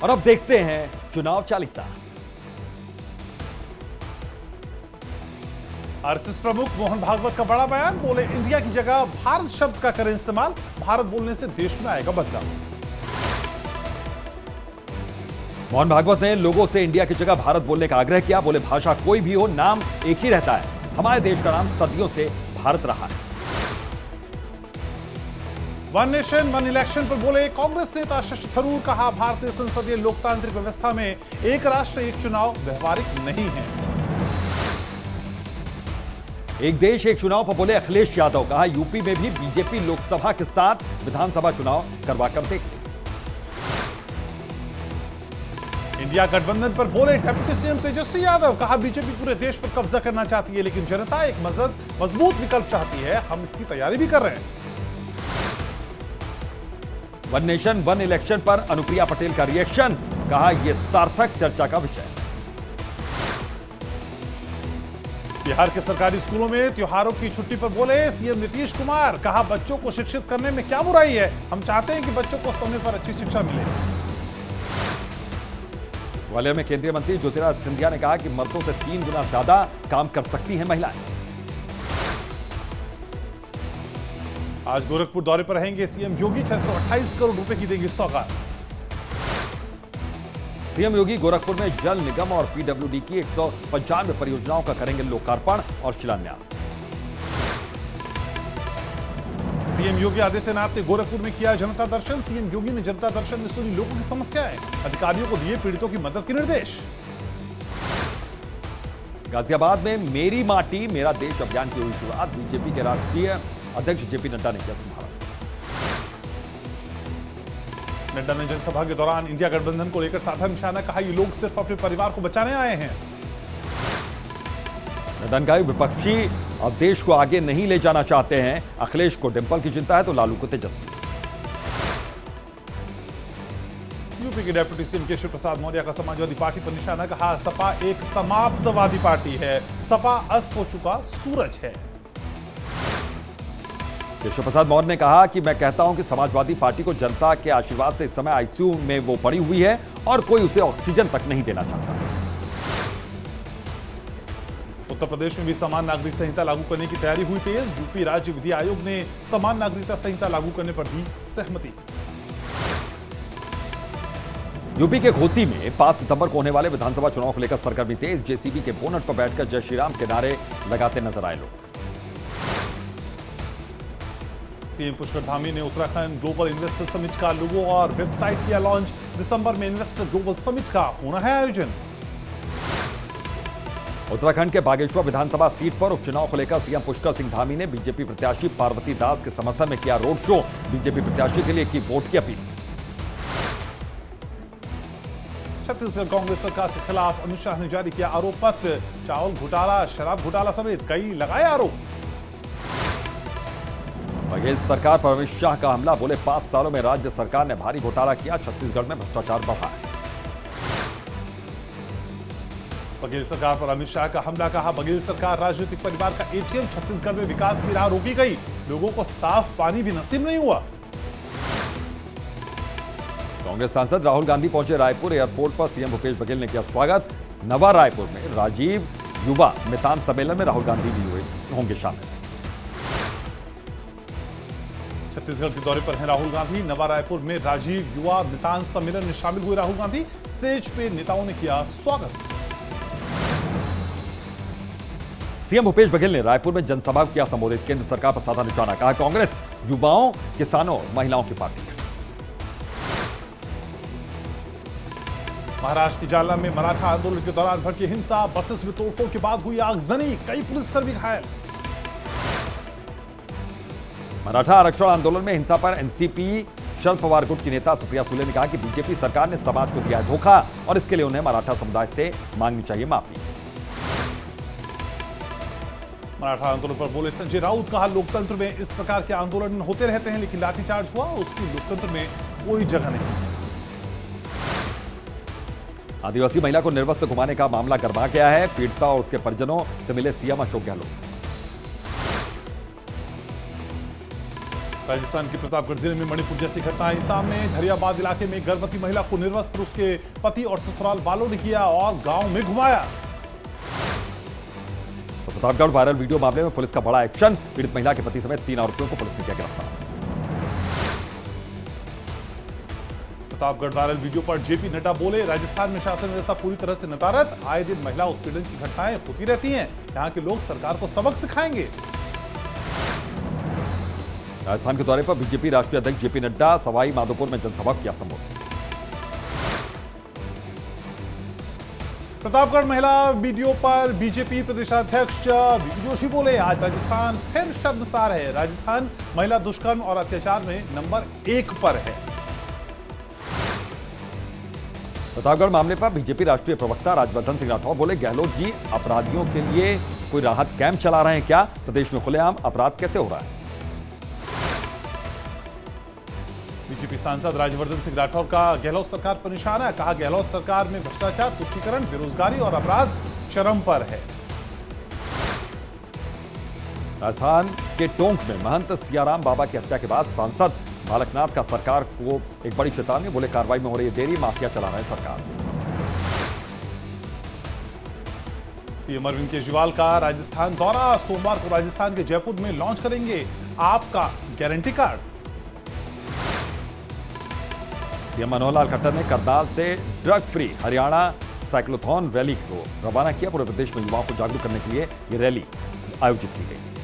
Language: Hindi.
और अब देखते हैं चुनाव चालीसा। आरएसएस प्रमुख मोहन भागवत का बड़ा बयान, बोले इंडिया की जगह भारत शब्द का करें इस्तेमाल, भारत बोलने से देश में आएगा बदलाव। मोहन भागवत ने लोगों से इंडिया की जगह भारत बोलने का आग्रह किया। बोले भाषा कोई भी हो, नाम एक ही रहता है। हमारे देश का नाम सदियों से भारत रहा है। वन नेशन वन इलेक्शन पर बोले कांग्रेस नेता शशि थरूर, कहा भारतीय संसदीय लोकतांत्रिक व्यवस्था में एक राष्ट्र एक चुनाव व्यवहारिक नहीं है। एक देश एक चुनाव पर बोले अखिलेश यादव, कहा यूपी में भी बीजेपी लोकसभा के साथ विधानसभा चुनाव करवाकर देख ले। इंडिया गठबंधन पर बोले डिप्टी सीएम तेजस्वी यादव, कहा बीजेपी पूरे देश पर कब्जा करना चाहती है, लेकिन जनता एक मजबूत विकल्प चाहती है, हम इसकी तैयारी भी कर रहे हैं। वन नेशन वन इलेक्शन पर अनुप्रिया पटेल का रिएक्शन, कहा यह सार्थक चर्चा का विषय है। बिहार के सरकारी स्कूलों में त्योहारों की छुट्टी पर बोले सीएम नीतीश कुमार, कहा बच्चों को शिक्षित करने में क्या बुराई है, हम चाहते हैं कि बच्चों को समय पर अच्छी शिक्षा मिले। ग्वालियर में केंद्रीय मंत्री ज्योतिरादित्य सिंधिया ने कहा कि मर्दों से 3 गुना ज्यादा काम कर सकती हैं महिलाएं। आज गोरखपुर दौरे पर रहेंगे सीएम योगी, 628 करोड़ रुपए की देंगे सौगात। सीएम योगी गोरखपुर में जल निगम और पीडब्ल्यूडी की 195 परियोजनाओं का करेंगे लोकार्पण और शिलान्यास। सीएम योगी आदित्यनाथ ने गोरखपुर में किया जनता दर्शन, सीएम योगी ने जनता दर्शन में सुनी लोगों की समस्याएं, अधिकारियों को दिए पीड़ितों की मदद के निर्देश। गाजियाबाद में मेरी माटी मेरा देश अभियान की हुई शुरुआत, बीजेपी के राष्ट्रीय अध्यक्ष जेपी नड्डा ने किया शुभारंभ। नड्डा ने जनसभा के दौरान इंडिया गठबंधन को लेकर साधा निशाना, कहा ये लोग सिर्फ अपने परिवार को बचाने आए हैं। नड्डा ने कहा विपक्षी अब देश को आगे नहीं ले जाना चाहते हैं, अखिलेश को डिंपल की चिंता है तो लालू को तेजस्वी। यूपी के डिप्टी सीएम केशव प्रसाद मौर्य का समाजवादी पार्टी पर निशाना, कहा सपा एक समाप्तवादी पार्टी है, सपा अस्त हो चुका सूरज है। केशव प्रसाद मौर्य ने कहा कि मैं कहता हूं कि समाजवादी पार्टी को जनता के आशीर्वाद से इस समय आईसीयू में वो पड़ी हुई है और कोई उसे ऑक्सीजन तक नहीं देना चाहता। उत्तर प्रदेश में भी समान नागरिक संहिता लागू करने की तैयारी हुई तेज, यूपी राज्य विधि आयोग ने समान नागरिकता संहिता लागू करने पर दी सहमति। यूपी के घोसी में 5 सितंबर को होने वाले विधानसभा चुनाव को लेकर सरगर्मी तेज, जेसीबी के बोनट पर बैठकर जय श्री राम के नारे लगाते नजर आए लोग। सीएम पुष्कर धामी ने उत्तराखंड ग्लोबल इन्वेस्टर समिट का लोगो और वेबसाइट किया लॉन्च, दिसंबर में इन्वेस्टर ग्लोबल समिट का होना है आयोजन। उत्तराखंड के बागेश्वर विधानसभा सीट पर उपचुनाव को लेकर सीएम पुष्कर सिंह धामी ने बीजेपी प्रत्याशी पार्वती दास के समर्थन में किया रोड शो, बीजेपी प्रत्याशी के लिए की वोट की अपील। छत्तीसगढ़ कांग्रेस सरकार के खिलाफ अमित शाह ने जारी किया आरोप पत्र, चावल घोटाला शराब घोटाला समेत कई लगाए आरोप। बघेल सरकार पर अमित शाह का हमला, बोले 5 सालों में राज्य सरकार ने भारी घोटाला किया, छत्तीसगढ़ में भ्रष्टाचार बढ़ा है। बघेल सरकार पर अमित शाह का हमला, कहा बघेल सरकार राजनीतिक परिवार का एटीएम, छत्तीसगढ़ में विकास की राह रोकी गई, लोगों को साफ पानी भी नसीब नहीं हुआ। कांग्रेस सांसद राहुल गांधी पहुंचे रायपुर, एयरपोर्ट पर सीएम भूपेश बघेल ने किया स्वागत। नवा रायपुर में राजीव युवा मितान सम्मेलन में राहुल गांधी भी होंगे शामिल। छत्तीसगढ़ के दौरे पर हैं राहुल गांधी, नवा रायपुर में राजीव युवा मितान सम्मेलन में शामिल हुए राहुल गांधी, स्टेज पे नेताओं ने किया स्वागत। सीएम भूपेश बघेल ने रायपुर में जनसभा को किया संबोधित, केंद्र सरकार पर साधा निशाना, कहा कांग्रेस युवाओं, किसानों, महिलाओं की पार्टी है। महाराष्ट्र की जालना में मराठा आंदोलन के दौरान भड़की हिंसा, बसेस में तोड़फोड़ के बाद हुई आगजनी, कई पुलिसकर्मी घायल। मराठा आरक्षण आंदोलन में हिंसा पर एनसीपी शरद पवार गुट की नेता सुप्रिया सुले ने कहा कि बीजेपी सरकार ने समाज को दिया धोखा और इसके लिए उन्हें मराठा समुदाय से मांगनी चाहिए माफी। मराठा आंदोलन पर बोले संजय राउत, कहा लोकतंत्र में इस प्रकार के आंदोलन होते रहते हैं, लेकिन लाठीचार्ज हुआ उसकी लोकतंत्र में कोई जगह नहीं। आदिवासी महिला को निर्वस्त्र घुमाने का मामला गरमा गया है, पीड़िता और उसके परिजनों से मिले सीएम अशोक गहलोत। राजस्थान के प्रतापगढ़ जिले में मणिपुर जैसी घटनाएं सामने। झरियाबाद इलाके में गर्भवती महिला को निर्वस्त्र उसके पति और ससुराल वालों ने किया और गांव में घुमाया। तो प्रतापगढ़ वायरल वीडियो मामले में पुलिस का बड़ा एक्शन। पीड़ित महिला के पति समेत 3 आरोपियों को पुलिस ने किया गिरफ्तार। प्रतापगढ़ वायरल वीडियो पर जेपी नड्डा बोले, राजस्थान में शासन व्यवस्था पूरी तरह से नदारद। आए दिन महिला उत्पीड़न की घटनाएं होती रहती हैं। यहां के लोग सरकार को सबक सिखाएंगे। राजस्थान के दौरे पर बीजेपी राष्ट्रीय अध्यक्ष जेपी नड्डा सवाई माधोपुर में जनसभा किया संबोधित। प्रतापगढ़ महिला वीडियो पर बीजेपी प्रदेशाध्यक्ष बीपी जोशी बोले, आज राजस्थान फिर शर्मसार है। राजस्थान महिला दुष्कर्म और अत्याचार में नंबर 1 पर है। प्रतापगढ़ मामले पर बीजेपी राष्ट्रीय प्रवक्ता राजवर्धन सिंह राठौर बोले, गहलोत जी अपराधियों के लिए कोई राहत कैंप चला रहे हैं क्या? प्रदेश में खुलेआम अपराध कैसे हो रहा है? बीजेपी सांसद राजवर्धन सिंह राठौर का गहलोत सरकार पर निशाना। कहा, गहलोत सरकार में भ्रष्टाचार, तुष्टीकरण, बेरोजगारी और अपराध चरम पर है। राजस्थान के टोंक में महंत सियाराम बाबा की हत्या के बाद सांसद बालकनाथ का सरकार को एक बड़ी चेतावनी। बोले, कार्रवाई में हो रही देरी, माफिया चला रहा है सरकार। सीएम अरविंद केजरीवाल का राजस्थान दौरा। सोमवार को राजस्थान के जयपुर में लॉन्च करेंगे आपका guarantee card. CM Manohar Lal Khattar ने करनाल से drug free Haryana cyclothon rally को रवाना किया। पूरे प्रदेश में युवाओं को जागरूक करने के लिए ये रैली आयोजित की गई।